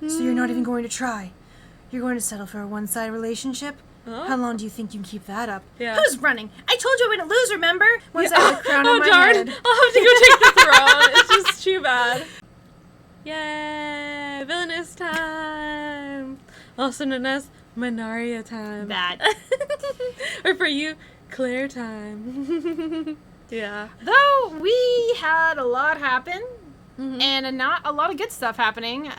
So you're not even going to try? You're going to settle for a one-sided relationship? Huh? How long do you think you can keep that up? Yeah. Who's running? I told you I wouldn't lose, remember? Once I had the crown on my darn. head. I'll have to go take the throne. It's just too bad. Yay! Villainous time! Also known as Minaria time. That. Or for you, Claire time. Yeah. Though we had a lot happen, and not a lot of good stuff happening.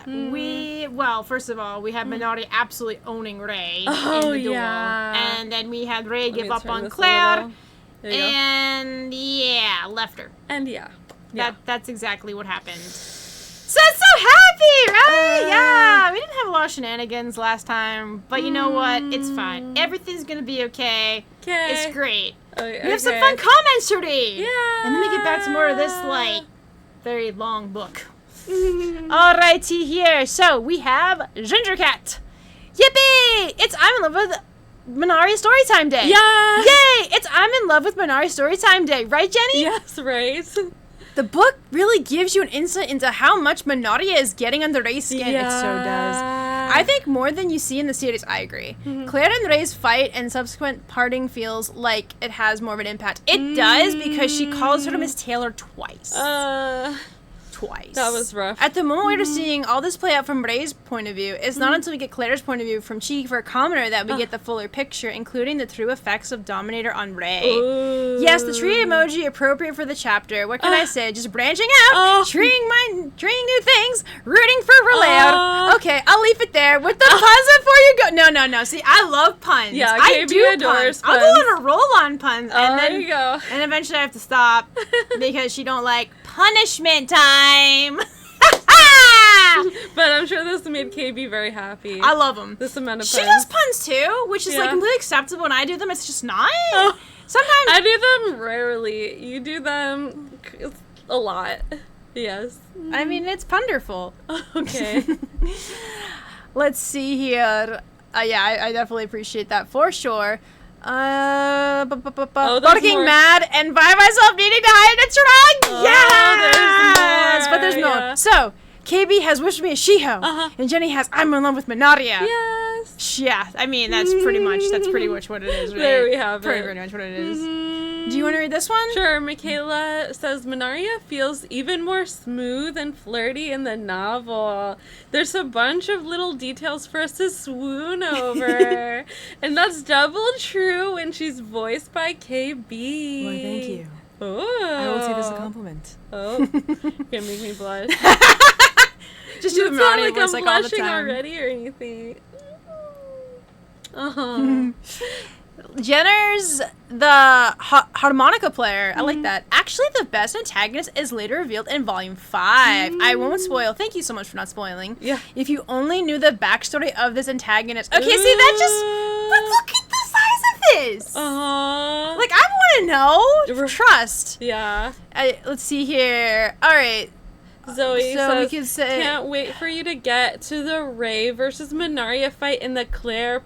First of all, we had Minari absolutely owning Ray in the duel. Yeah. And then we had Ray give up on this a Claire, little. There you go. and left her. And yeah. That's exactly what happened. So it's so happy, right? Yeah. We didn't have a lot of shenanigans last time, but you know what? It's fine. Everything's gonna be okay. Okay. It's great. Okay. We have some fun comments to read. Yeah. And then we get back to more of this, very long book. Alrighty here. So we have Ginger Cat. Yippee! It's I'm in love with Minari Storytime Day. Yeah. Yay! It's I'm in love with Minari Storytime Day. Right, Jenny? Yes, right. The book really gives you an insight into how much Minaria is getting under Ray's skin. It so does. I think more than you see in the series, I agree. Claire and Ray's fight and subsequent parting feels like it has more of an impact. It does because she calls her to Miss Taylor twice. Twice. That was rough. At the moment we're seeing all this play out from Ray's point of view, it's not until we get Claire's point of view from Cheeky for a Commoner that we get the fuller picture, including the true effects of Dominator on Ray. Ooh. Yes, the tree emoji appropriate for the chapter. What can I say? Just branching out, trying new things, rooting for Valère. Okay, I'll leave it there with the puns before you go. No. See, I love puns. Yeah, I do adores puns. I'll go on a roll on puns, and then there you go. and eventually I have to stop because she don't like punishment time. But I'm sure this made KB very happy. I love them. This amount of She puns. does puns too, which is like completely acceptable. When I do them, it's just not. Sometimes I do them rarely. You do them a lot. Yes. I mean, it's punderful. Okay. Let's see here. I definitely appreciate that for sure. Barking more. mad and by myself needing to hide a trunk. Yes, but there's more. Yeah. So KB has wished me a Shiho, and Jenny has I'm in love with Minaria. Yes. Yeah, I mean that's pretty much what it is. Right? There we have pretty it. much what it is. Do you want to read this one? Sure. Michaela says Minaria feels even more smooth and flirty in the novel. There's a bunch of little details for us to swoon over. And that's double true when she's voiced by KB. Well, thank you. Oh. I will take this as a compliment. Oh. You're gonna make me blush. Just do the It's not Minaria like voice I'm like all the blushing time. already or anything. Uh-huh. Jenner's the harmonica player. I like that. Actually, the best antagonist is later revealed in Volume 5. I won't spoil. Thank you so much for not spoiling. Yeah. If you only knew the backstory of this antagonist. Okay, see, that just... But look at the size of this! Uh-huh. Like, I want to know. Trust. Yeah. Let's see here. All right. Zoe So we says, could say... can't wait for you to get to the Ray versus Minaria fight in the Claire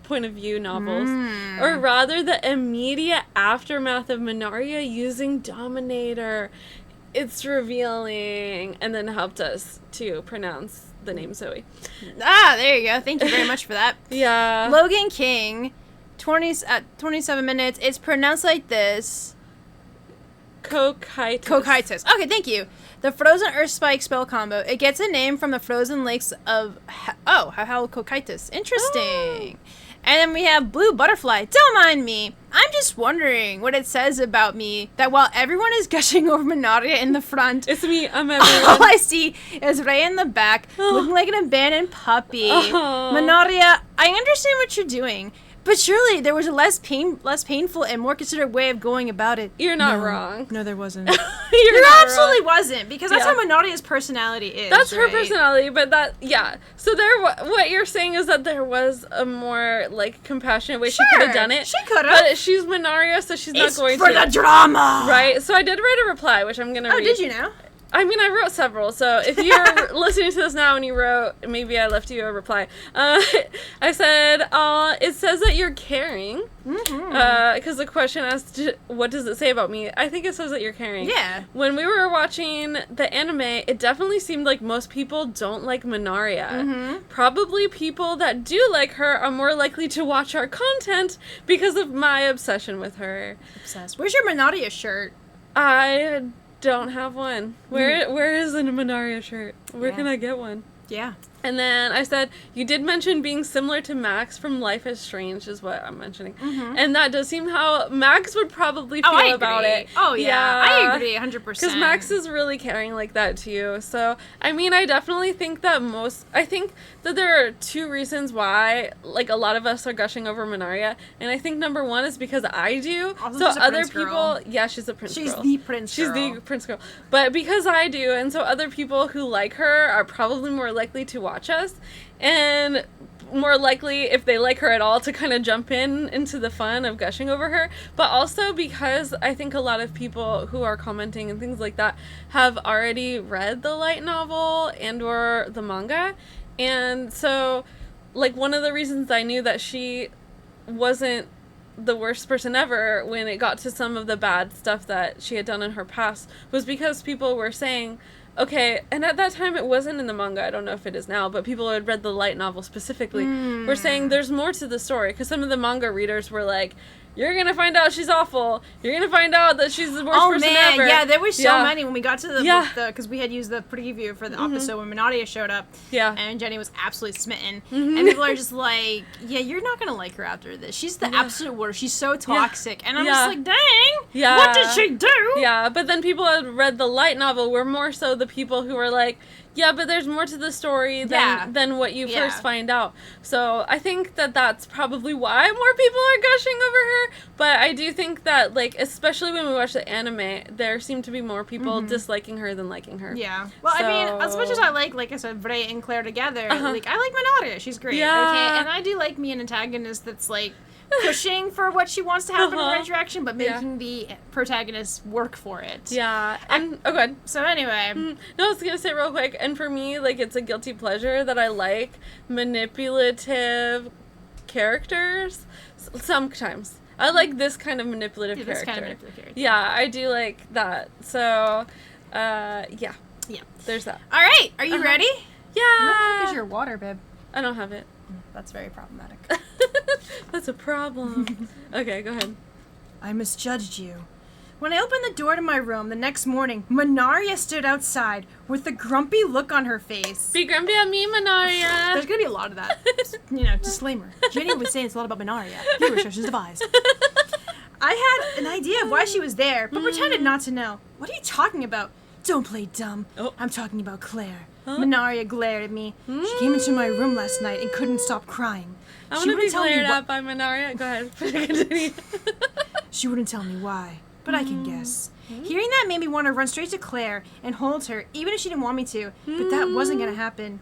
point of view novels. Or rather, the immediate aftermath of Minaria using Dominator. It's revealing. And then helped us to pronounce the name Zoe. There you go. Thank you very much for that. Yeah. Logan King, 27 minutes. It's pronounced like this. Cocytus. Okay, thank you. The Frozen Earth Spike spell combo. It gets a name from the frozen lakes of Cocytus. Interesting. And then we have Blue Butterfly. Don't mind me. I'm just wondering what it says about me that while everyone is gushing over Minaria in the front, It's me. I'm everyone. all I see is Ray in the back, looking like an abandoned puppy. Minaria, I understand what you're doing, but surely there was a less painful and more considerate way of going about it. You're not wrong. No, there wasn't. You're There not absolutely wrong. wasn't, because that's how Minaria's personality is. That's her right? personality, but so what you're saying is that there was a more like compassionate way she could have done it. She could have. But she's Minaria, so she's not going for to. the drama. Right. So I did write a reply, which I'm gonna read. Oh, did you now? I mean, I wrote several, so if you're listening to this now and you wrote, maybe I left you a reply. I said, it says that you're caring, because the question asked, what does it say about me? I think it says that you're caring. Yeah. When we were watching the anime, it definitely seemed like most people don't like Minaria. Probably people that do like her are more likely to watch our content because of my obsession with her. Obsessed. Where's your Minaria shirt? I don't have one. Where is a Minaria shirt? Where can I get one? Yeah. And then I said, you did mention being similar to Max from Life is Strange is what I'm mentioning. And that does seem how Max would probably feel about it. Oh, yeah. I agree 100%. Because Max is really caring like that, too. So, I mean, I definitely think that I think that there are two reasons why, like, a lot of us are gushing over Minaria. And I think number one is because I do. Also, so she's a other prince people, girl. yeah, she's a prince girl. She's the prince girl. She's the prince girl. But because I do, and so other people who like her are probably more likely to watch us, and more likely, if they like her at all, to kind of jump into the fun of gushing over her. But also because I think a lot of people who are commenting and things like that have already read the light novel and or the manga. And so, like, one of the reasons I knew that she wasn't the worst person ever when it got to some of the bad stuff that she had done in her past was because people were saying, okay, and at that time it wasn't in the manga, I don't know if it is now, but people who had read the light novel specifically were saying there's more to the story, because some of the manga readers were like, you're gonna find out she's awful. You're gonna find out that she's the worst person ever. Oh man, yeah, there was so many when we got to the because we had used the preview for the episode when Minaria showed up. Yeah, and Jenni was absolutely smitten, and people are just like, yeah, you're not gonna like her after this. She's the absolute worst. She's so toxic, and I'm just like, dang, what did she do? Yeah, but then people who had read the light novel were more so the people who were like, yeah, but there's more to the story than what you first find out. So I think that that's probably why more people are gushing over her. But I do think that, like, especially when we watch the anime, there seem to be more people disliking her than liking her. Yeah. Well, I mean, as much as I like I said, Bray and Claire together, like, I like Minaria. She's great. Yeah. Okay? And I do like me an antagonist that's, like, pushing for what she wants to happen in the right direction, but making the protagonist work for it. Yeah. And, oh, good. So anyway. No, I was going to say real quick, and for me, like, it's a guilty pleasure that I like manipulative characters sometimes. I like this kind of manipulative character. This kind of manipulative character. Yeah, I do like that. So, yeah. Yeah. There's that. All right. Are you ready? Yeah. Because your water, babe. I don't have it. That's very problematic. That's a problem. Okay, go ahead. I misjudged you. When I opened the door to my room the next morning, Minaria stood outside with a grumpy look on her face. Be grumpy at me, Minaria. There's gonna be a lot of that. Disclaimer. Jenni was saying it's a lot about Minaria. Viewer restrictions devised. I had an idea of why she was there, but pretended not to know. What are you talking about? Don't play dumb. Oh. I'm talking about Claire. Huh? Minaria glared at me. She came into my room last night and couldn't stop crying. I want to be glared at by Minaria. Go ahead. Continue. She wouldn't tell me why, but I can guess. Hearing that made me want to run straight to Claire and hold her, even if she didn't want me to, but that wasn't going to happen.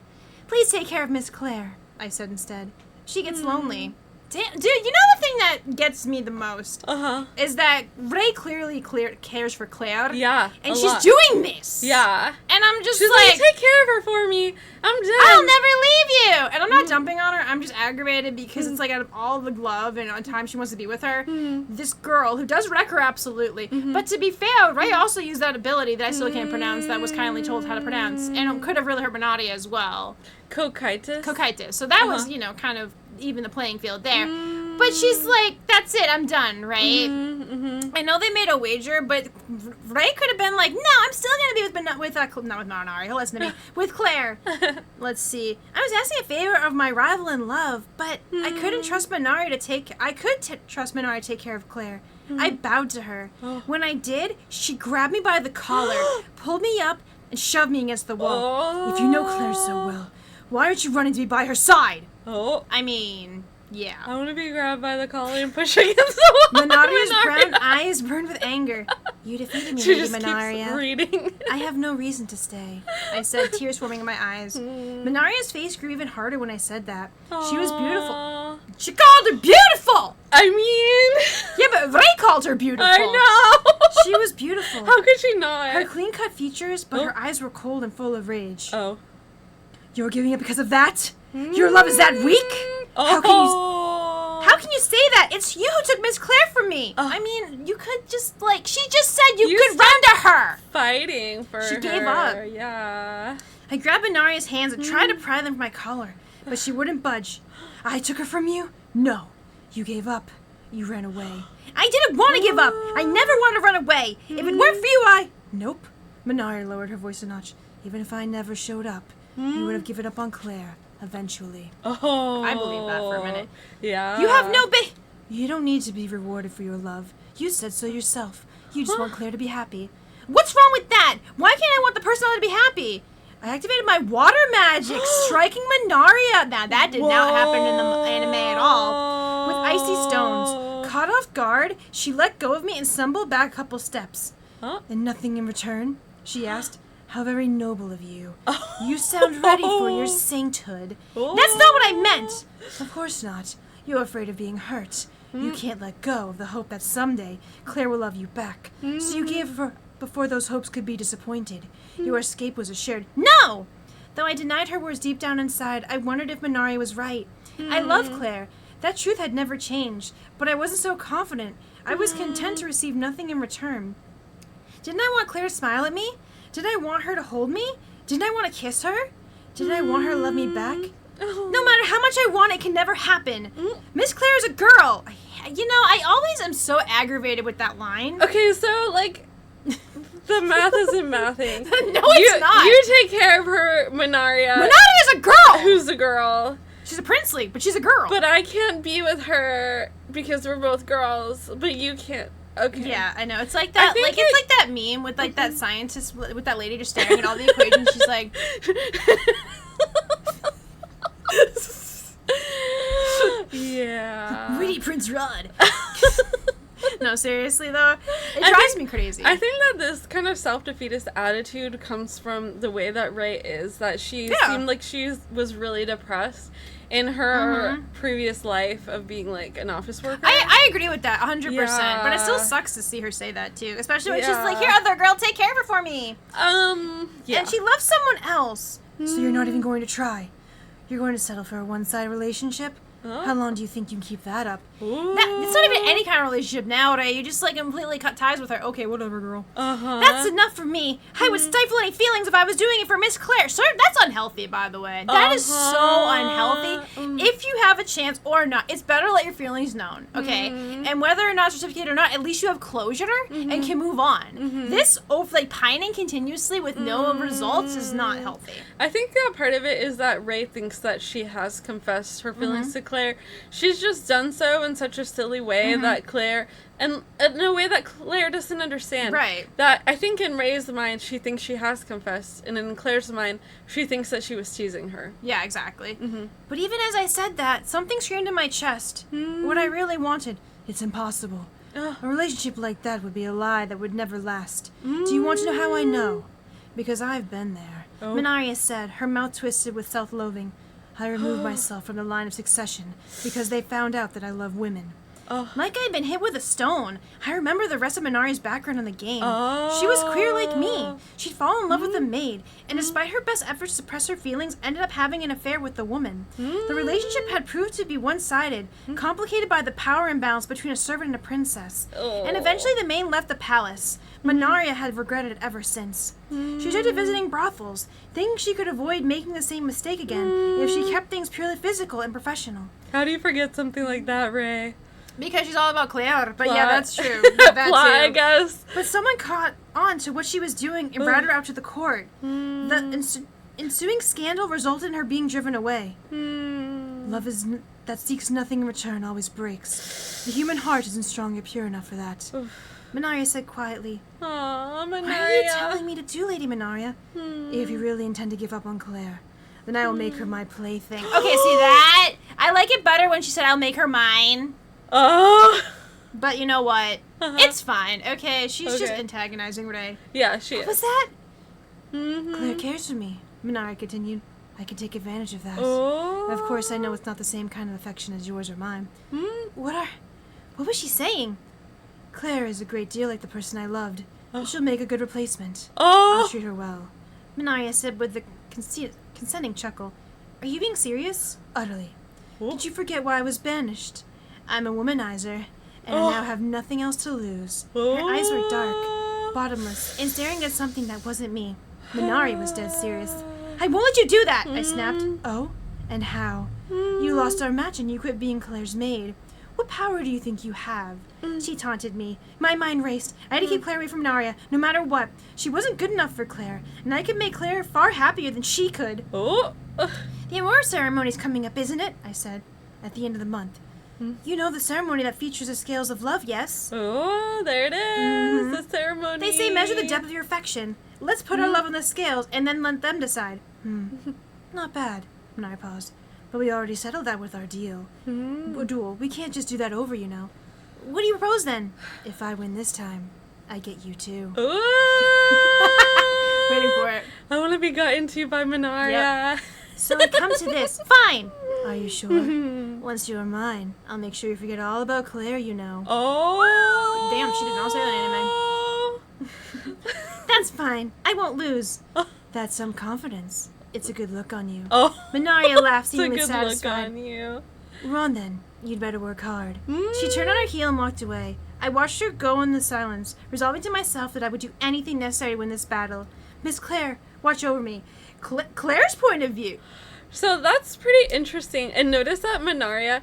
Please take care of Miss Claire, I said instead. She gets lonely. Damn, dude, you know the thing that gets me the most is that Ray clearly cares for Claire. Yeah, and she's doing this. Yeah, and I'm just she's like, take care of her for me. I'm done. I'll never leave you. And I'm not dumping on her. I'm just aggravated because it's like out of all the love and time she wants to be with her, this girl who does wreck her absolutely. But to be fair, Ray also used that ability that I still can't pronounce that was kindly told how to pronounce, and it could have really hurt Minaria as well. Cocytus. So that was, kind of even the playing field there. But she's like, that's it, I'm done, right? I know they made a wager, but Ray could have been like, no, I'm still going to be not with Minaria, he'll listen to me, with Claire. Let's see. I was asking a favor of my rival in love, but I couldn't trust Minaria to take, trust Minaria to take care of Claire. I bowed to her. When I did, she grabbed me by the collar, pulled me up, and shoved me against the wall. If you know Claire so well, why aren't you running to be by her side? I mean, yeah. I want to be grabbed by the collar and pushed against the wall. Minaria's brown eyes burned with anger. You defeated me, she Lady just Minaria. Keeps reading. I have no reason to stay, I said, tears forming in my eyes. Minaria's face grew even harder when I said that. She was beautiful. She called her beautiful! I mean... Yeah, but Ray called her beautiful. I know! She was beautiful. How could she not? Her clean-cut features, but her eyes were cold and full of rage. Oh. You're giving up because of that? Your love is that weak? How can you say that? It's you who took Miss Claire from me. I mean, you could just, like, she just said you could run to her. Fighting for her. She gave up. Yeah. I grabbed Minaria's hands and tried to pry them from my collar, but she wouldn't budge. I took her from you? No. You gave up. You ran away. I didn't want to give up. I never wanted to run away. If it weren't for you, Nope. Minaria lowered her voice a notch. Even if I never showed up, you would have given up on Claire. Eventually. Oh. I believe that for a minute. Yeah. You have no You don't need to be rewarded for your love. You said so yourself. You just want Claire to be happy. What's wrong with that? Why can't I want the person to be happy? I activated my water magic, striking Minaria. Now, that did not happen in the anime at all. With icy stones. Caught off guard, she let go of me and stumbled back a couple steps. And nothing in return? She asked. How very noble of you. You sound ready for your sainthood. That's not what I meant. Of course not. You're afraid of being hurt. You can't let go of the hope that someday Claire will love you back. So you gave her before those hopes could be disappointed. Your escape was assured. No! Though I denied her words deep down inside, I wondered if Minaria was right. I love Claire. That truth had never changed, but I wasn't so confident. I was content to receive nothing in return. Didn't I want Claire to smile at me? Did I want her to hold me? Didn't I want to kiss her? Didn't I want her to love me back? No matter how much I want, it can never happen. Miss Claire is a girl. I always am so aggravated with that line. Okay, so, like, the math isn't mathing. No, it's not. You take care of her, Minaria. Minaria is a girl! Who's a girl? She's a princely, but she's a girl. But I can't be with her because we're both girls, but you can't. Okay. Yeah, I know. It's like that. Like it's like that meme with like that scientist with that lady just staring at all the equations. She's like, yeah. Witty Prince Rod. No, seriously though, it drives me crazy. I think that this kind of self-defeatist attitude comes from the way that Ray is. That she seemed like she was really depressed in her previous life of being like an office worker. I agree with that 100%, but it still sucks to see her say that too, especially when she's like, here, other girl, take care of her for me. And she loves someone else. So you're not even going to try. You're going to settle for a one-sided relationship? How long do you think you can keep that up? It's not even any kind of relationship now, Ray. You just like completely cut ties with her. Okay, whatever, girl. That's enough for me. I would stifle any feelings if I was doing it for Miss Claire. Sir, that's unhealthy, by the way. That is so unhealthy. If you have a chance or not, it's better to let your feelings known, okay? And whether or not it's reciprocated or not, at least you have closure and can move on. This like pining continuously with no results is not healthy. I think that part of it is that Ray thinks that she has confessed her feelings to Claire. She's just done so in such a silly way that Claire, and in a way that Claire doesn't understand. Right. That I think in Ray's mind, she thinks she has confessed, and in Claire's mind, she thinks that she was teasing her. Yeah, exactly. But even as I said that, something screamed in my chest. What I really wanted, it's impossible. A relationship like that would be a lie that would never last. Do you want to know how I know? Because I've been there. Minaria said, her mouth twisted with self-loathing. I removed myself from the line of succession because they found out that I love women. Like I'd been hit with a stone. I remember the rest of Minari's background in the game. She was queer like me. She'd fallen in love with a maid, and despite her best efforts to suppress her feelings, ended up having an affair with the woman. The relationship had proved to be one-sided, complicated by the power imbalance between a servant and a princess. And eventually the maid left the palace. Minaria had regretted it ever since. She took to visiting brothels, thinking she could avoid making the same mistake again if she kept things purely physical and professional. How do you forget something like that, Ray? Because she's all about Claire, but Plot. yeah, that's true. That Plot, too. I guess. But someone caught on to what she was doing and brought her out to the court. The ensuing scandal resulted in her being driven away. Love that seeks nothing in return always breaks. The human heart isn't strong or pure enough for that. Minaria said quietly, Aww, Minaria. What are you telling me to do, Lady Minaria? If you really intend to give up on Claire, then I will make her my plaything. Okay, see that? I like it better when she said I'll make her mine. But you know what? It's fine, okay? She's just antagonizing Ray. Yeah, she is. What was that? Claire cares for me, Minaria continued. I can take advantage of that. Of course, I know it's not the same kind of affection as yours or mine. What was she saying? Claire is a great deal like the person I loved. She'll make a good replacement. Oh! I'll treat her well. Minaria said with a consenting chuckle. Are you being serious? Utterly. Did you forget why I was banished? I'm a womanizer, and I now have nothing else to lose. Her eyes were dark, bottomless, and staring at something that wasn't me. Minari was dead serious. I won't let you do that, I snapped. Oh? And how? You lost our match and you quit being Claire's maid. What power do you think you have? She taunted me. My mind raced. I had to keep Claire away from Minaria, no matter what. She wasn't good enough for Claire, and I could make Claire far happier than she could. Oh! The award ceremony's coming up, isn't it? I said, at the end of the month. You know the ceremony that features the scales of love, yes? Oh, there it is. The ceremony. They say measure the depth of your affection. Let's put our love on the scales and then let them decide. Not bad. Minari paused. But we already settled that with our deal. Duel. We can't just do that over, you know. What do you propose then? If I win this time, I get you too. Ooh. Waiting for it. I want to be gotten to by Minaria. Yep. So it comes to this. Fine. Are you sure? Once you are mine, I'll make sure you forget all about Claire, you know. Oh. Damn, she did not say that in anime. That's fine. I won't lose. That's some confidence. It's a good look on you. Oh. Minaria laughed, seemingly It's a good satisfied. look on you. Ron, then. You'd better work hard. She turned on her heel and walked away. I watched her go in the silence, resolving to myself that I would do anything necessary to win this battle. Miss Claire, watch over me. Claire's point of view. So that's pretty interesting. And notice that Minaria,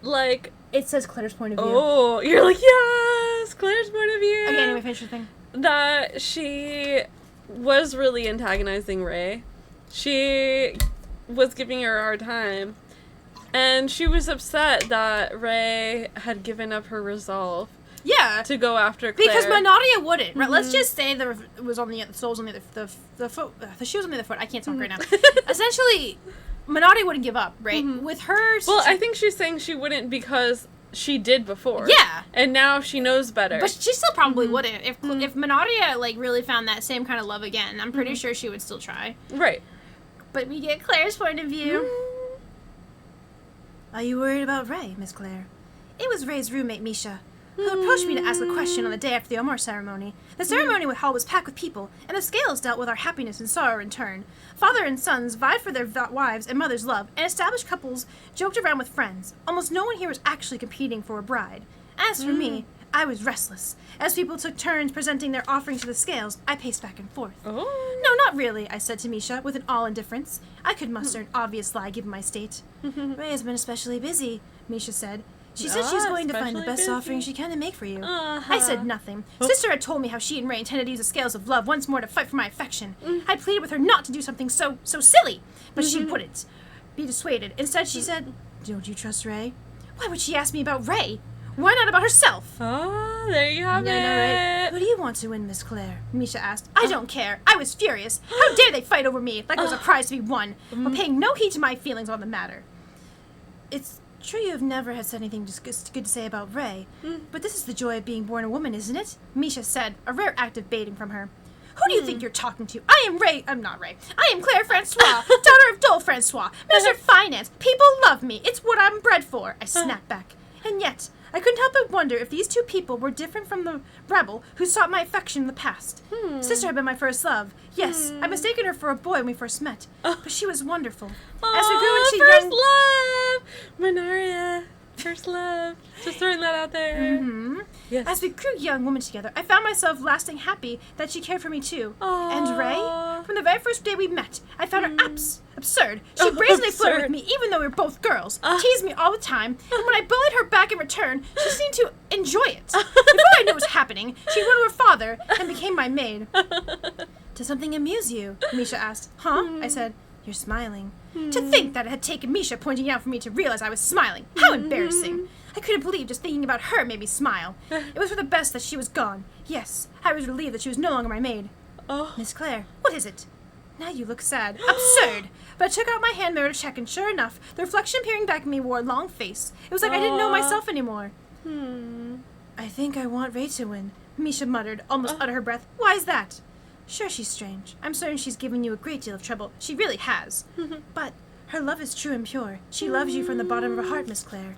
like... It says Claire's point of view. Oh, you're like, yes! Claire's point of view! Okay, anyway, finish your thing. That she was really antagonizing Ray. She was giving her a hard time. And she was upset that Ray had given up her resolve. Yeah. To go after Claire. Because Minaria wouldn't. Right? Let's just say the was on the soul was on the foot. The shoe was on the other foot. I can't talk right now. Essentially, Minaria wouldn't give up, right? With her. Well, I think she's saying she wouldn't because she did before. Yeah. And now she knows better. But she still probably wouldn't. If Minaria like really found that same kind of love again, I'm pretty sure she would still try. Right. But we get Claire's point of view. Are you worried about Ray, Miss Claire? It was Ray's roommate, Misha, who approached me to ask a question on the day after the Omar ceremony. The ceremony hall was packed with people, and the scales dealt with our happiness and sorrow in turn. Father and sons vied for their wives' and mother's love, and established couples joked around with friends. Almost no one here was actually competing for a bride. As for me, I was restless. As people took turns presenting their offerings to the scales, I paced back and forth. Oh. No, not really, I said to Misha, with an all-indifference. I could muster an obvious lie given my state. Ray has been especially busy, Misha said. She said she's going to find the best offering she can to make for you. I said nothing. Sister had told me how she and Ray intended to use the scales of love once more to fight for my affection. I pleaded with her not to do something so silly, but she wouldn't be dissuaded. Instead, she said, "Don't you trust Ray?" Why would she ask me about Ray? Why not about herself? Oh, there you have it. Right? Who do you want to win, Miss Claire? Misha asked. I don't care. I was furious. How dare they fight over me like it was a prize to be won, while paying no heed to my feelings on the matter. It's true you have never had said anything good to say about Ray, but this is the joy of being born a woman, isn't it? Misha said, a rare act of baiting from her. Who do you think you're talking to? I am Ray. I'm not Ray. I am Claire Francois, daughter of Dole Francois, Minister of Finance. People love me. It's what I'm bred for. I snapped back. And yet, I couldn't help but wonder if these two people were different from the rebel who sought my affection in the past. Sister had been my first love. Yes, I mistaken her for a boy when we first met, but she was wonderful. As we grew into first love! Minaria, first love. Just throwing that out there. Yes. As we grew young women together, I found myself lasting happy that she cared for me too. And Ray, from the very first day we met, I found her absurd. She brazenly flirted with me even though we were both girls, teased me all the time, and when I bullied her back in return, she seemed to enjoy it. Before I knew what was happening, she went to her father and became my maid. Does something amuse you? Misha asked. Huh? I said. You're smiling. To think that it had taken Misha pointing out for me to realize I was smiling. How embarrassing. I couldn't believe just thinking about her made me smile. It was for the best that she was gone. Yes, I was relieved that she was no longer my maid. Miss Claire, what is it? Now you look sad. Absurd. But I took out my hand mirror to check, and sure enough, the reflection peering back at me wore a long face. It was like I didn't know myself anymore. I think I want Ray to win, Misha muttered, almost under her breath. Why is that? Sure, she's strange. I'm certain she's given you a great deal of trouble. She really has. But Her love is true and pure. She loves you from the bottom of her heart, Miss Claire.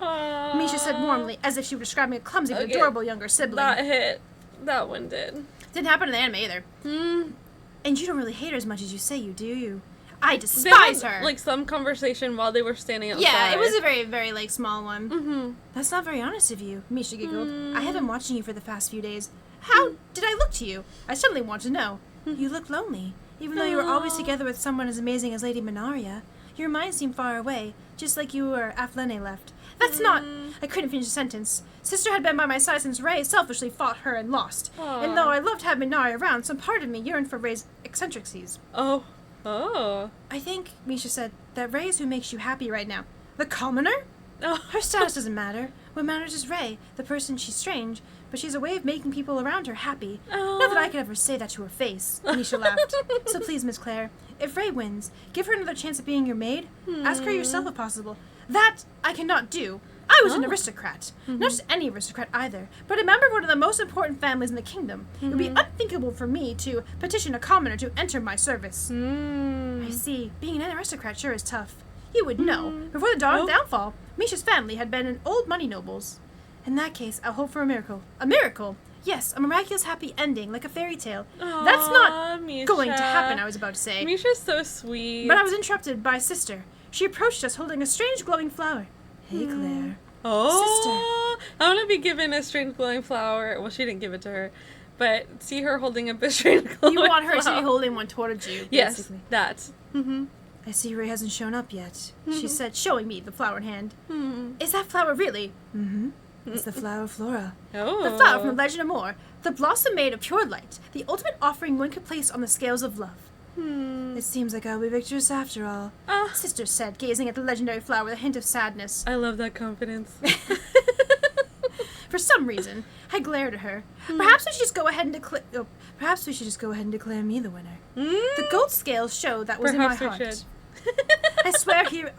Misha said warmly, as if she were describing a clumsy but adorable younger sibling. That hit. That one did. Didn't happen in the anime either. And you don't really hate her as much as you say you do. I despise her. Like some conversation while they were standing outside. Yeah, it was a very, very like small one. That's not very honest of you, Misha giggled. I have been watching you for the past few days. How did I look to you? I suddenly want to know. You look lonely. Even though you were always together with someone as amazing as Lady Minaria, your mind seemed far away, just like you were after Lene left. That's not... I couldn't finish the sentence. Sister had been by my side since Ray selfishly fought her and lost. And though I loved to have Minaria around, some part of me yearned for Ray's eccentricities. Oh. I think, Misha said, that Ray is who makes you happy right now. The commoner? Her status doesn't matter. What matters is Ray, the person. She's strange, but she's a way of making people around her happy. Not that I could ever say that to her face. Misha laughed. So please, Miss Claire, if Ray wins, give her another chance at being your maid. Ask her yourself if possible. That I cannot do. I was an aristocrat. Not just any aristocrat either, but a member of one of the most important families in the kingdom. It would be unthinkable for me to petition a commoner to enter my service. I see. Being an aristocrat sure is tough. You would know. Before the dawn of downfall, Misha's family had been an old money nobles. In that case, I'll hope for a miracle. A miracle? Yes, a miraculous happy ending, like a fairy tale. That's not going to happen, I was about to say. Misha's so sweet. But I was interrupted by Sister. She approached us holding a strange glowing flower. Hey, Claire. Sister. I want to be given a strange glowing flower. Well, she didn't give it to her. But see her holding a strange glowing flower. You want her to be holding one towards you, basically. Yes, that. I see Ray hasn't shown up yet, she said, showing me the flower in hand. Is that flower really? It's the flower of Flora. The flower from the Legend of Moor. The blossom made of pure light. The ultimate offering one could place on the scales of love. It seems like I'll be victorious after all, Sister said, gazing at the legendary flower with a hint of sadness. I love that confidence. For some reason, I glared at her. Perhaps we should just go ahead and declare. Perhaps we should just go ahead and declare me the winner. The gold scales showed that was in my heart. I swear here.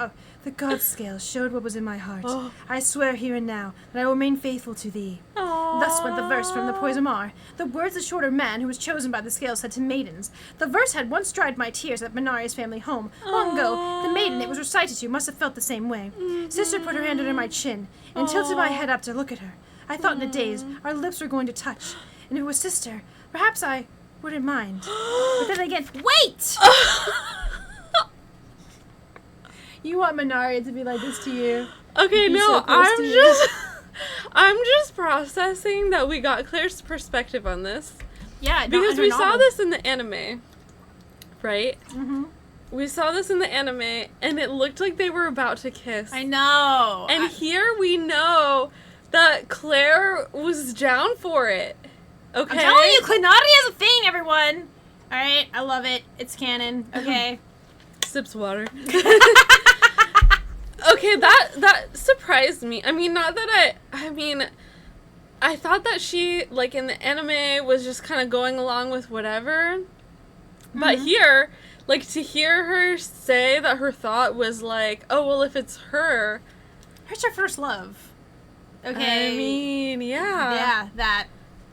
The god scales showed what was in my heart. I swear here and now that I will remain faithful to thee. Thus went the verse from the Poisomar. The words the shorter man who was chosen by the scales said to maidens. The verse had once dried my tears at Minaria's family home. Long ago, the maiden it was recited to must have felt the same way. Sister put her hand under my chin and tilted my head up to look at her. I thought in a daze our lips were going to touch. And if it was Sister, perhaps I wouldn't mind. But then again, wait! You want Minaria to be like this to you. Okay, no, I'm just processing that we got Claire's perspective on this. Yeah, because we saw this in the anime, right? We saw this in the anime, and it looked like they were about to kiss. I know. And here we know that Claire was down for it. Okay? I'm telling you, Clarinati is a thing, everyone. All right, I love it. It's canon. Okay. Sips water. Okay, that surprised me. I mean, not that I thought that she, like, in the anime was just kind of going along with whatever. But here, like, to hear her say that her thought was like, oh, well, if it's her. It's her first love. Okay. I mean, yeah. Yeah, that.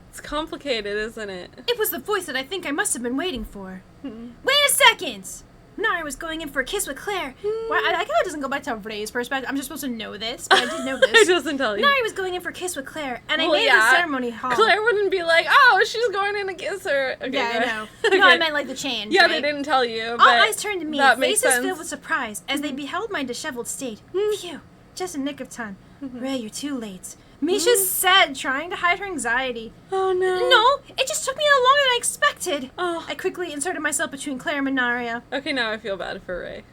It's complicated, isn't it? It was the voice that I think I must have been waiting for. Wait a second! Minari was going in for a kiss with Claire. Well, I like how it doesn't go back to Ray's perspective. I'm just supposed to know this, but I did know this. It doesn't tell you. Minari was going in for a kiss with Claire, and I made the ceremony hall. Claire wouldn't be like, oh, she's going in to kiss her. Okay, yeah, I know. Okay. No, I meant like the change. Yeah, right? they didn't tell you. All eyes turned to me, faces filled sense. with surprise, as they beheld my disheveled state. Phew, just in nick of time. Ray, you're too late. Misha said, trying to hide her anxiety. Oh, no. No, it just took me a little longer than I expected. Oh. I quickly inserted myself between Claire and Minaria. Okay, now I feel bad for Ray.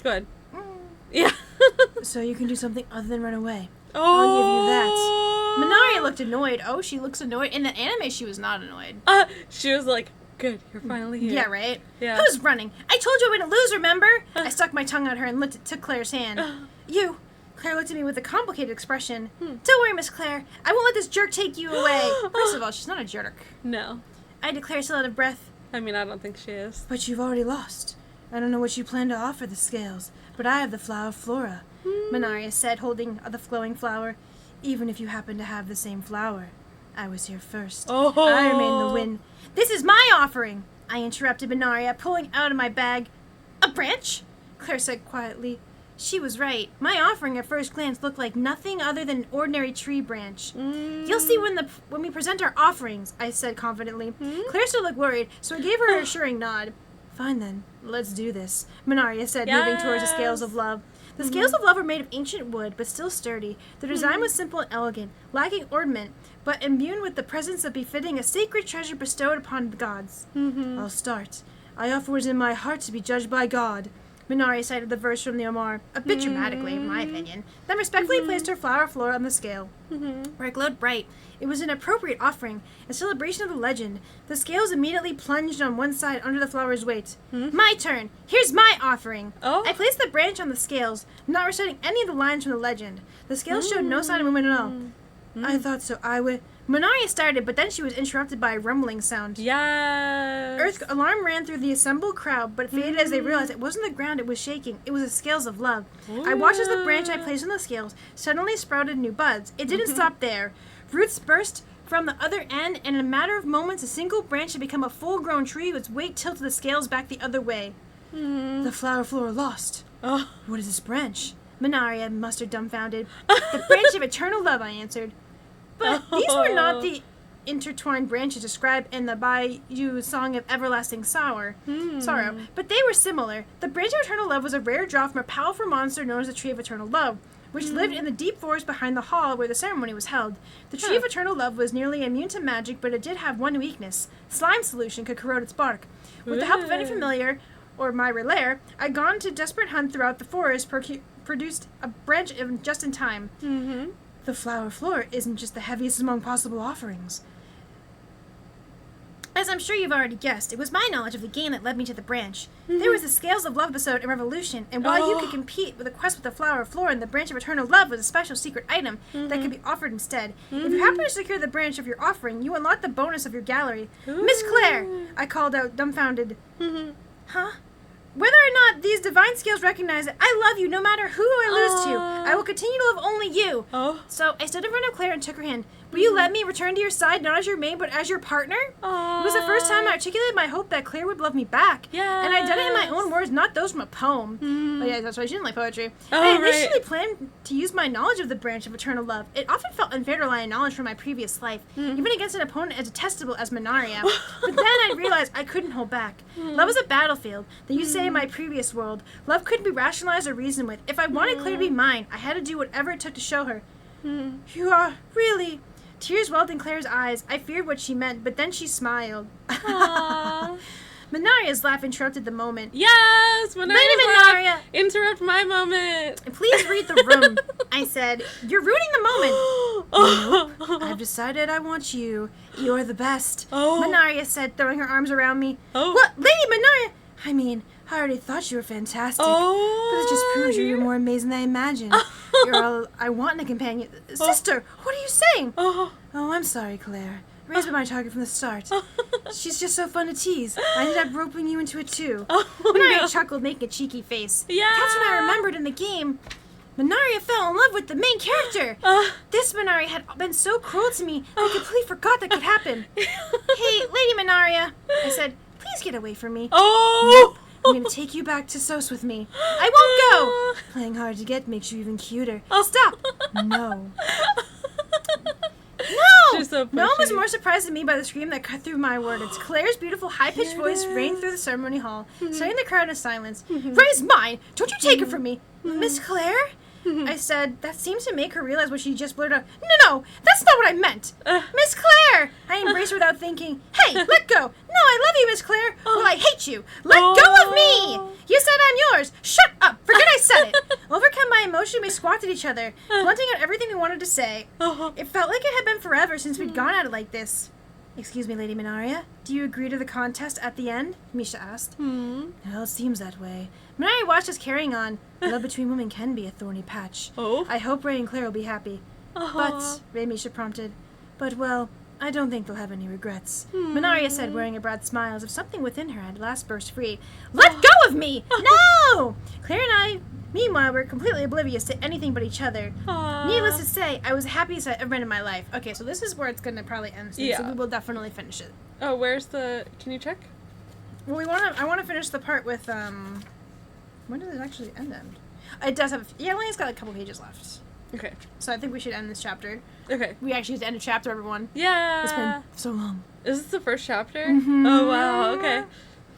Go ahead. Yeah. So you can do something other than run away. Oh. I'll give you that. Minaria looked annoyed. Oh, she looks annoyed. In the anime, she was not annoyed. She was like, good, you're finally here. Yeah, right? Yeah. Who's running? I told you I wouldn't lose, remember? I stuck my tongue at her and took Claire's hand. You. Claire looked at me with a complicated expression. Don't worry, Miss Claire. I won't let this jerk take you away. First of all, she's not a jerk. No. I declare, still out of breath. I mean, I don't think she is. But you've already lost. I don't know what you plan to offer the scales, but I have the flower of Flora, Minaria said, holding the glowing flower. Even if you happen to have the same flower, I was here first. Oh. I remain the win. This is my offering, I interrupted Minaria, pulling out of my bag a branch. Claire said quietly. She was right. My offering at first glance looked like nothing other than an ordinary tree branch. You'll see when we present our offerings, I said confidently. Claire still looked worried, so I gave her an assuring nod. Fine then, let's do this, Minaria said, moving towards the scales of love. The scales of love were made of ancient wood, but still sturdy. Their design was simple and elegant, lacking ornament, but imbued with the presence of befitting a sacred treasure bestowed upon the gods. I'll start. I offer what is in my heart to be judged by God. Minari cited the verse from the Omar, a bit dramatically, in my opinion, then respectfully placed her flower floor on the scale, where it glowed bright. It was an appropriate offering, a celebration of the legend. The scales immediately plunged on one side under the flower's weight. My turn! Here's my offering! I placed the branch on the scales, not reciting any of the lines from the legend. The scales showed no sign of movement at all. I thought so. Minaria started, but then she was interrupted by a rumbling sound. Yes. Alarm ran through the assembled crowd, but faded as they realized it wasn't the ground it was shaking. It was the scales of love. I watched as the branch I placed on the scales suddenly sprouted new buds. It didn't stop there. Roots burst from the other end, and in a matter of moments, a single branch had become a full-grown tree with its weight tilted the scales back the other way. The flower floor lost. What is this branch? Minaria mustered dumbfounded. The branch of eternal love, I answered. But these were not the intertwined branches described in the Bayou Song of Everlasting Sorrow, but they were similar. The branch of eternal love was a rare draw from a powerful monster known as the Tree of Eternal Love, which lived in the deep forest behind the hall where the ceremony was held. The Tree of Eternal Love was nearly immune to magic, but it did have one weakness. Slime solution could corrode its bark. With the help of any familiar, or my relayer, I'd gone to desperate hunt throughout the forest, produced a branch just in time. The flower floor isn't just the heaviest among possible offerings. As I'm sure you've already guessed, it was my knowledge of the game that led me to the branch. There was the Scales of Love episode in Revolution, and while you could compete with a quest with the flower floor, and the branch of eternal love was a special secret item that could be offered instead. If you happen to secure the branch of your offering, you unlock the bonus of your gallery. Miss Claire! I called out, dumbfounded. Huh? Whether or not these divine scales recognize it, I love you no matter who I lose to. I will continue to love only you. So I stood in front of Claire and took her hand. Will you let me return to your side, not as your maid, but as your partner? It was the first time I articulated my hope that Claire would love me back. And I did it in my own words, not those from a poem. Oh yeah, that's why she didn't like poetry. I initially planned to use my knowledge of the branch of eternal love. It often felt unfair to rely on knowledge from my previous life, even against an opponent as detestable as Minaria. But then I realized I couldn't hold back. Love is a battlefield. They used to say in my previous world, love couldn't be rationalized or reasoned with. If I wanted Claire to be mine, I had to do whatever it took to show her. You are really... Tears welled in Claire's eyes. I feared what she meant, but then she smiled. Minaria's laugh interrupted the moment. Yes! Lady Minaria! Interrupt my moment! Please read the room, I said. You're ruining the moment. Nope. I've decided I want you. You're the best. Minaria said, throwing her arms around me. What? Lady Minaria! I mean, I already thought you were fantastic. But it just proves you're more amazing than I imagined. You're all I want in a companion. Sister, what are you saying? Oh, I'm sorry, Claire. Ray's been my target from the start. She's just so fun to tease. I ended up roping you into it too. Minaria chuckled, making a cheeky face. That's when I remembered in the game. Minaria fell in love with the main character. This Minaria had been so cruel to me, I completely forgot that could happen. Hey, Lady Minaria, I said, please get away from me. Nope. I'm going to take you back to Sos with me. I won't go! Playing hard to get makes you even cuter. Stop! No. She's so pushy. No one was more surprised than me by the scream that cut through my words. Claire's beautiful, high-pitched voice rang through the ceremony hall, setting the crowd in silence. Ray's mine! Don't you take her from me! Miss Claire? I said, that seemed to make her realize what she just blurted out. No, that's not what I meant! Miss Claire! I embraced her without thinking. Hey, let go! No, I love you, Miss Claire! Well, I hate you! Let go of me! You said I'm yours! Shut up! Forget I said it! Overcome by emotion, we squawked at each other, blunting out everything we wanted to say. It felt like it had been forever since we'd gone at it like this. Excuse me, Lady Minaria. Do you agree to the contest at the end? Misha asked. Well, it seems that way. Minaria watched us carrying on. Love between women can be a thorny patch. I hope Ray and Claire will be happy. But, Ray Misha prompted. But, well, I don't think they'll have any regrets. Minaria said, wearing a broad smile as if something within her had last burst free. Let go of me! No! Claire and I, meanwhile, were completely oblivious to anything but each other. Needless to say, I was the happiest I've ever been in my life. Okay, so this is where it's going to probably end soon, so we will definitely finish it. Oh, where's the... Can you check? Well, I want to finish the part with, When does it actually end? It does have... Yeah, it only has got a couple pages left. Okay. So I think we should end this chapter. Okay. We actually have to end a chapter, everyone. Yeah. It's been so long. Is this the first chapter? Mm-hmm. Oh, wow. Okay.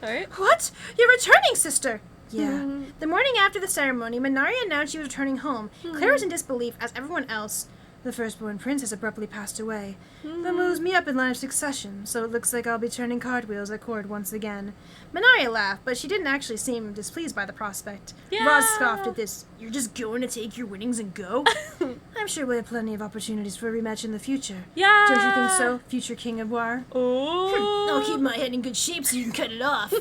All right. What? You're returning, sister! Yeah. Mm-hmm. The morning after the ceremony, Minaria announced she was returning home. Claire was in disbelief, as everyone else. The firstborn prince has abruptly passed away. That moves me up in line of succession, so it looks like I'll be turning cartwheels at court once again. Minaria laughed, but she didn't actually seem displeased by the prospect. Yeah. Roz scoffed at this. You're just going to take your winnings and go? I'm sure we'll have plenty of opportunities for a rematch in the future. Yeah. Don't you think so, future King of War? Oh. I'll keep my head in good shape so you can cut it off. We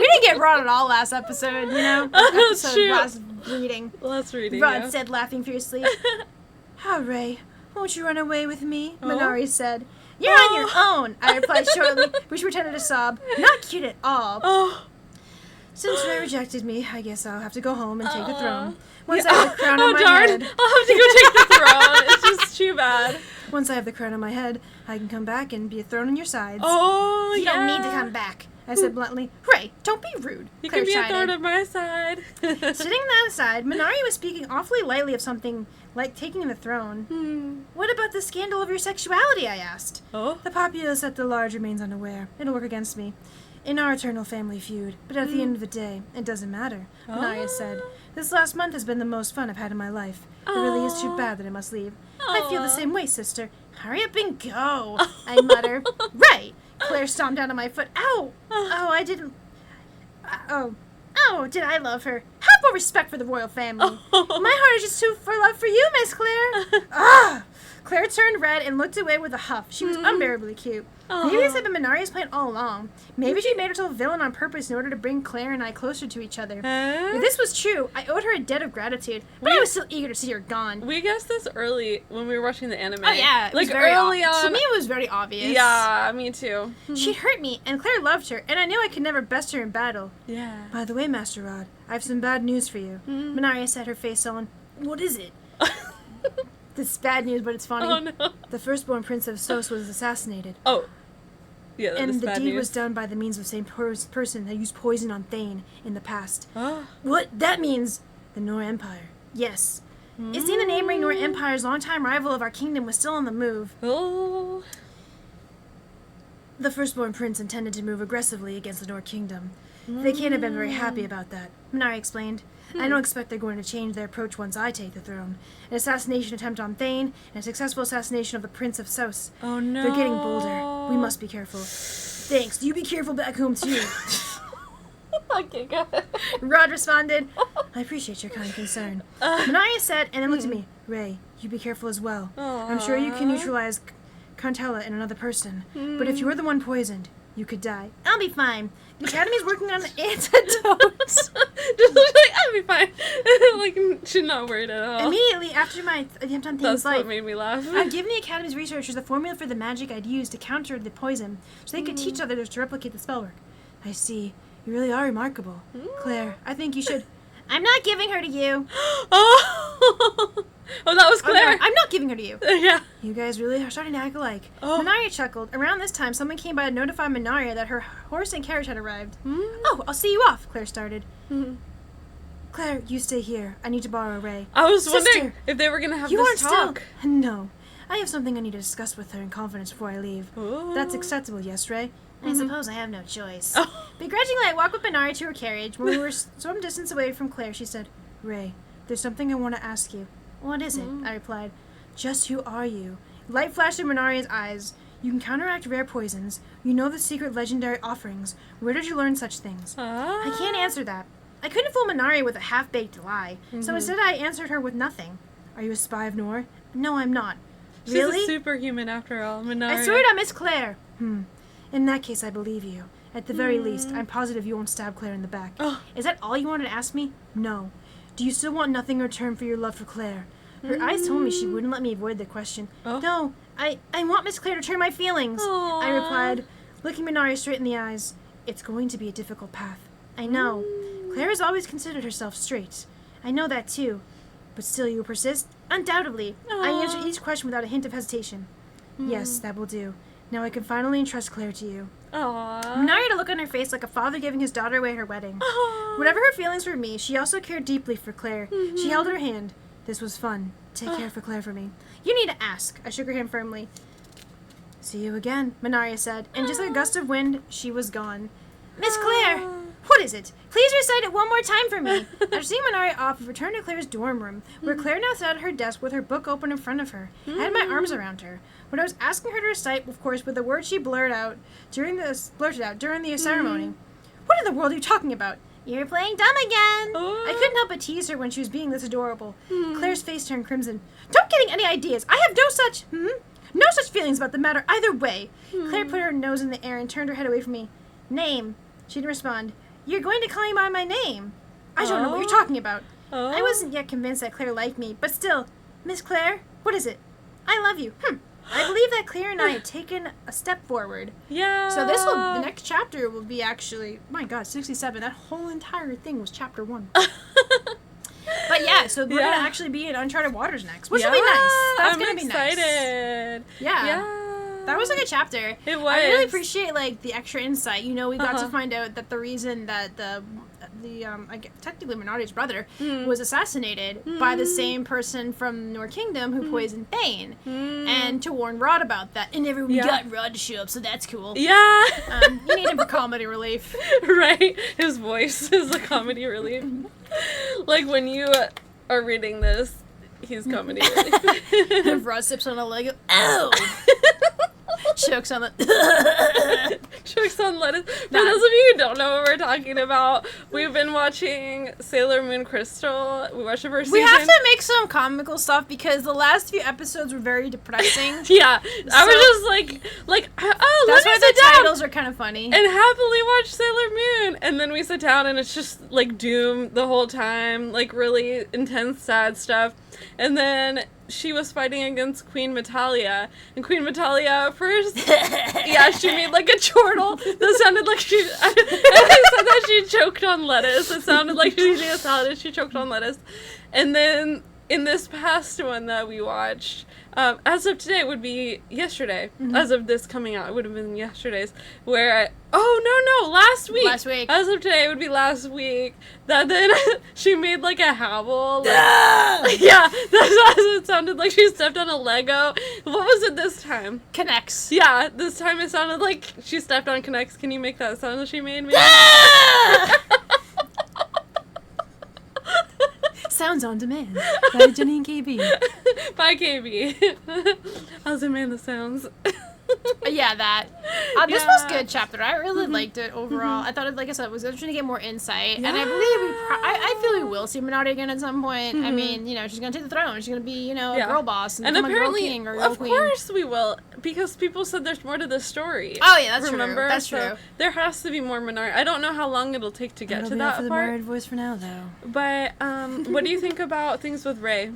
didn't get Rod at all last episode, you know? That's true. Last reading. Last reading, Rod yeah. said, laughing fiercely. How, Ray? Won't you run away with me? Oh. Minari said. You're on your own, I replied shortly, which pretended to sob. Not cute at all. Oh. Since Ray rejected me, I guess I'll have to go home and take the throne. Once I have the crown on my darn. head. I'll have to go take the throne. It's just too bad. Once I have the crown on my head, I can come back and be a thrown on your sides. Oh, You yeah. don't need to come back, I said bluntly. Ray, don't be rude. You Claire can be a chided. thorn on my side. Sitting on the side, Minari was speaking awfully lightly of something like taking the throne. What about the scandal of your sexuality, I asked. Oh. The populace at the large remains unaware. It'll work against me. In our eternal family feud. But at the end of the day, it doesn't matter, Minari said. This last month has been the most fun I've had in my life. It really is too bad that I must leave. I feel the same way, sister. Hurry up and go, I mutter. Right! Claire stomped down on my foot. Ow! Oh, I didn't... Oh, did I love her? Have more respect for the royal family. My heart is just too full of love for you, Miss Claire. Ah! Claire turned red and looked away with a huff. She was unbearably cute. Maybe this had been Minari's plan all along. Maybe she made herself a villain on purpose in order to bring Claire and I closer to each other. If this was true, I owed her a debt of gratitude, but I was still eager to see her gone. We guessed this early when we were watching the anime. Oh yeah, it was like very early on. To me, it was very obvious. Yeah, me too. She'd hurt me, and Claire loved her, and I knew I could never best her in battle. Yeah. By the way, Master Rod, I have some bad news for you. Minaria said, her face sullen. What is it? This is bad news, but it's funny. Oh no. The firstborn prince of Sos was assassinated. Oh. Yeah, that And is the bad deed news. was done by the means of the same person that used poison on Thane in the past. Oh. What? That means the Nor Empire. Yes. It seemed the neighboring Nor Empire's longtime rival of our kingdom was still on the move. Oh. The firstborn prince intended to move aggressively against the Nor Kingdom. They can't have been very happy about that, Minari explained. I don't expect they're going to change their approach once I take the throne. An assassination attempt on Thane, and a successful assassination of the Prince of Sos. Oh no. They're getting bolder. We must be careful. Thanks. You be careful back home, too. Okay, go ahead. Rod responded, I appreciate your kind concern. Minari said, and then looked at me, Ray, you be careful as well. I'm sure you can neutralize Cartella in another person, but if you're the one poisoned, you could die. I'll be fine. The Academy's working on antidotes. Just like, I'll be fine. Like, she's not worried at all. Immediately after my attempt on That's Thane's life, what made me laugh. I've given the Academy's researchers the formula for the magic I'd use to counter the poison, so they could teach others to replicate the spell work. I see. You really are remarkable. Claire, I think you should... I'm not giving her to you. Oh, that was Claire. Oh, no, I'm not giving her to you. Yeah. You guys really are starting to act alike. Oh. Minaria chuckled. Around this time, someone came by to notify Minaria that her horse and carriage had arrived. Oh, I'll see you off, Claire started. Claire, you stay here. I need to borrow Ray. I was Sister, wondering if they were gonna have You this aren't talk. still... No. I have something I need to discuss with her in confidence before I leave. Ooh. That's acceptable, yes, Ray? I suppose I have no choice. Oh. Begrudgingly, I walked with Minaria to her carriage. When we were some distance away from Claire, she said, Ray, there's something I want to ask you. What is it? I replied. Just who are you? Light flashed in Minaria's eyes. You can counteract rare poisons. You know the secret legendary offerings. Where did you learn such things? I can't answer that. I couldn't fool Minaria with a half-baked lie, so instead I answered her with nothing. Are you a spy of Nor? No, I'm not. She's Really? a superhuman after all. Minaria. I swear to Miss Claire. In that case, I believe you. At the very least, I'm positive you won't stab Claire in the back. Oh. Is that all you wanted to ask me? No. Do you still want nothing in return for your love for Claire? Her eyes told me she wouldn't let me avoid the question. Oh. No, I want Miss Claire to turn my feelings. Aww. I replied, looking Minaria straight in the eyes. It's going to be a difficult path. I know. Claire has always considered herself straight. I know that too. But still you persist? Undoubtedly. I answered each question without a hint of hesitation. Yes, that will do. Now I can finally entrust Claire to you. Aww. Minaria had a look on her face like a father giving his daughter away at her wedding. Whatever her feelings for me, she also cared deeply for Claire. She held her hand. This was fun. Take care for Claire for me. You need to ask. I shook her hand firmly. See you again, Minaria said, and just like a gust of wind, she was gone. Miss Claire! What is it? Please recite it one more time for me. After seeing Minaria off, we returned to Claire's dorm room, where Claire now sat at her desk with her book open in front of her. I had my arms around her. When I was asking her to recite, of course, with the words she blurted out during the ceremony. What in the world are you talking about? You're playing dumb again. I couldn't help but tease her when she was being this adorable. Claire's face turned crimson. Don't getting any ideas. I have no such feelings about the matter either way. Claire put her nose in the air and turned her head away from me. Name. She didn't respond. You're going to call me by my name. I don't know what you're talking about. I wasn't yet convinced that Claire liked me, but still. Miss Claire, what is it? I love you. I believe that Claire and I have taken a step forward. Yeah. So the next chapter will be actually, my God, 67. That whole entire thing was chapter 1. But yeah, so we're going to actually be in Uncharted Waters next, which will be nice. That's going to be nice. I'm excited. Yeah. That was a good chapter. It was. I really appreciate like the extra insight. You know, we got to find out that the reason that technically Minari's brother was assassinated by the same person from Nor Kingdom who poisoned Thane, and to warn Rod about that. And never we got Rod to show up, so that's cool. Yeah. You need him for comedy relief. Right. His voice is a comedy relief. Like when you are reading this, he's comedy relief. If Rod sips on a Lego, ow! Chokes on the Chokes on lettuce. For those of you who don't know what we're talking about, we've been watching Sailor Moon Crystal. We watched the first season. We have to make some comical stuff because the last few episodes were very depressing. Yeah. I was just like, oh, that's let why me sit the down titles are kind of funny. and happily watch Sailor Moon. And then we sit down and it's just like doom the whole time, like really intense, sad stuff. And then she was fighting against Queen Metalia, and Queen Metalia first, she made like a chortle that sounded like she, and they said that she choked on lettuce. It sounded like she was eating a salad and she choked on lettuce. And then in this past one that we watched, as of today, it would be yesterday. As of this coming out, it would have been yesterday's. Last week. Last week. As of today, it would be last week. That then she made like a howl. Like, yeah, that's what it sounded like. She stepped on a Lego. What was it this time? Connects. Yeah, this time it sounded like she stepped on Connects. Can you make that sound that she made? Sounds on demand by Jenni and KB. By KB. I'll demand the sounds. Yeah, that. This was a good chapter. I really liked it overall. I thought it, like I said, it was interesting to get more insight. Yeah. And I believe I feel we will see Minari again at some point. I mean, you know, she's going to take the throne. She's going to be, you know, a girl boss. And become apparently, a girl king or girl queen. Of course we will. Because people said there's more to the story. Oh, yeah, that's Remember? true. That's so true. There has to be more Minari. I don't know how long it'll take to get to that for the part. married voice for now, though. But what do you think about things with Rey?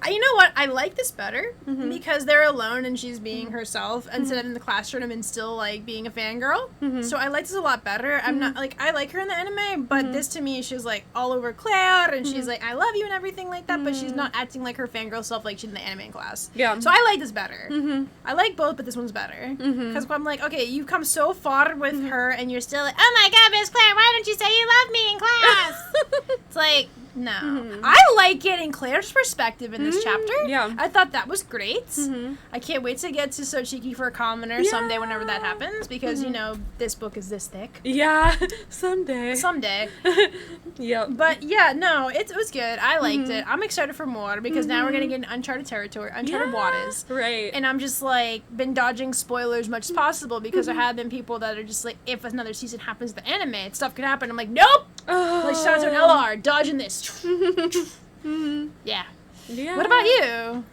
You know what? I like this better because they're alone and she's being herself instead of in the classroom and still like being a fangirl. So I like this a lot better. I'm not like I like her in the anime, but this to me she's like all over Claire and she's like I love you and everything like that, but she's not acting like her fangirl self like she's in the anime class. Yeah. So I like this better. I like both, but this one's better because I'm like, okay, you've come so far with her and you're still like, oh my God, Miss Claire, why don't you say you love me in class? It's like. No. I like getting Claire's perspective in this chapter. Yeah. I thought that was great. I can't wait to get to Sochiki for a commoner someday whenever that happens because, you know, this book is this thick. Yeah. Someday. Yep. But, yeah, no, it was good. I liked it. I'm excited for more because now we're going to get in Uncharted territory, Uncharted waters. Right. And I'm just, like, been dodging spoilers as much as possible because there have been people that are just like, if another season happens to the anime, stuff could happen. I'm like, nope! Like, shout out to an LR, dodging this. Yeah. What about you?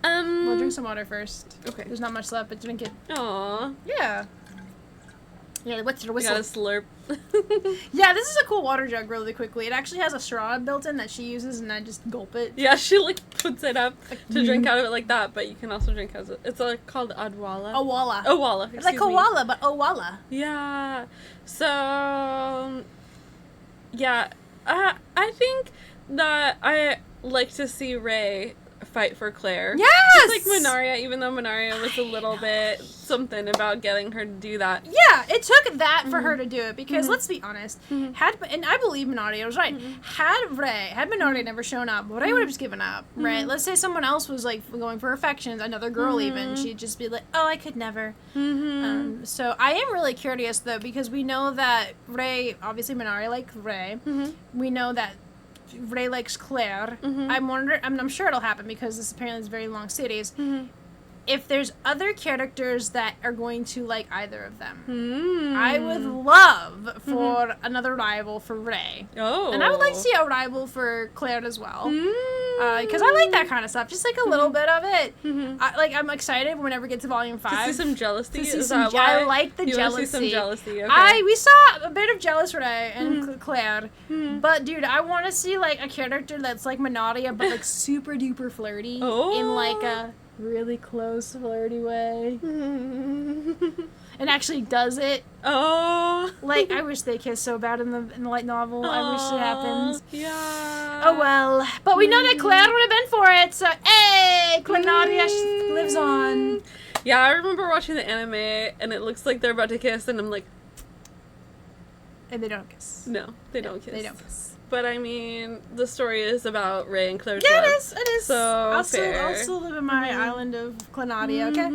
We'll drink some water first. Okay. There's not much left, but drink it. Aww. Yeah. Yeah, what's your whistle? You gotta slurp. Yeah, this is a cool water jug really quickly. It actually has a straw built in that she uses and I just gulp it. Yeah, she like puts it up to drink out of it like that, but you can also drink out of it. It's called Adwala. Owala. Owala. It's like koala, but Owala. Yeah. So, yeah. I think that I like to see Rey fight for Claire. Yes! Just like Minaria, even though Minaria was a little bit something about getting her to do that. Yeah, it took that for her to do and because let's be honest, and I believe Minaria was right. Had Minaria never shown up, Ray would have just given up, right? Let's say someone else was like going for affections, another girl even, she'd just be like, oh, I could never. So I am really curious though because we know that Ray, obviously Minaria likes Ray. We know that Ray likes Claire. I'm sure it'll happen because this apparently is a very long series. If there's other characters that are going to like either of them, I would love for another rival for Ray. Oh. And I would like to see a rival for Claire as well. Because I like that kind of stuff. Just like a little bit of it. I'm excited whenever we get to volume 5. To see some jealousy? I like the jealousy. See some jealousy, okay. We saw a bit of jealous Ray and Claire. But dude, I want to see like a character that's like Minaria but like super duper flirty in like a really close flirty way. And actually does it. Like I wish they kiss so bad in the light novel. I wish it happens. Yeah. Oh well. But we know that Claire would have been for it, so hey, Claudia lives on. Yeah, I remember watching the anime and it looks like they're about to kiss and I'm like, and they don't kiss. No, they don't kiss. They don't kiss. But I mean, the story is about Ray and Claire's love. It is. So I'll fair. still live in my island of Claudia, okay?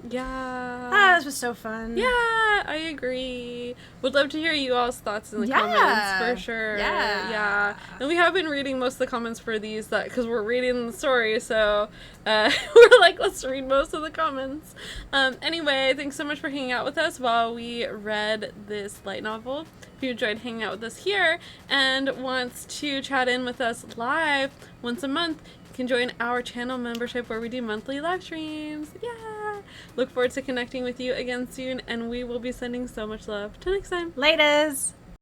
Yeah. This was so fun. Yeah, I agree. Would love to hear you all's thoughts in the comments, for sure. Yeah. And we have been reading most of the comments for these, because we're reading the story, so we're like, let's read most of the comments. Anyway, thanks so much for hanging out with us while we read this light novel. If you enjoyed hanging out with us here and wants to chat in with us live once a month, you can join our channel membership where we do monthly live streams. Yeah! Look forward to connecting with you again soon, and we will be sending so much love. Till next time. Laters!